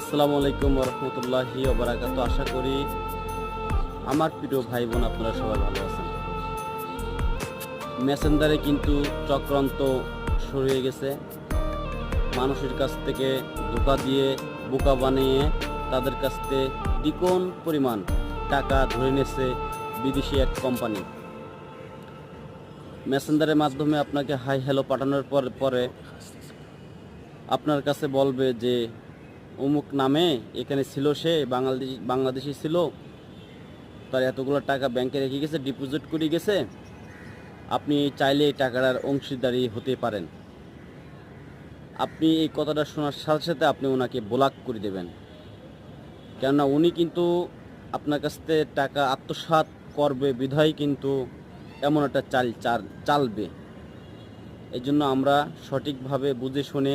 আসসালামু আলাইকুম রহমতুল্লাহি ওবারাকাত। আশা করি আমার প্রিয় ভাই বোন আপনারা সবাই ভালো আছেন। মেসেঞ্জারে কিন্তু চক্রান্ত শুরু হয়ে গেছে। মানুষের কাছ থেকে ধোঁকা দিয়ে বোকা বানিয়ে তাদের কাছ থেকে দ্বিগুণ পরিমাণ টাকা ধরে নিয়েছে বিদেশি এক কোম্পানি। মেসেঞ্জারের মাধ্যমে আপনাকে হাই হ্যালো পাঠানোর পরে আপনার কাছে বলবে যে অমুক নামে এখানে ছিল, সে বাংলাদেশি ছিল, তার এতগুলো টাকা ব্যাংকে রেখে গেছে, ডিপোজিট করে গেছে, আপনি চাইলে এই টাকার অংশীদারি হতে পারেন। আপনি এই কথাটা শোনার সাথে সাথে আপনি ওনাকে ব্লক করে দেবেন, কেননা উনি কিন্তু আপনার কাছ থেকে টাকা আত্মসাৎ করবে বিধায় কিন্তু এমন একটা চালবে। এই জন্য আমরা সঠিকভাবে বুঝে শুনে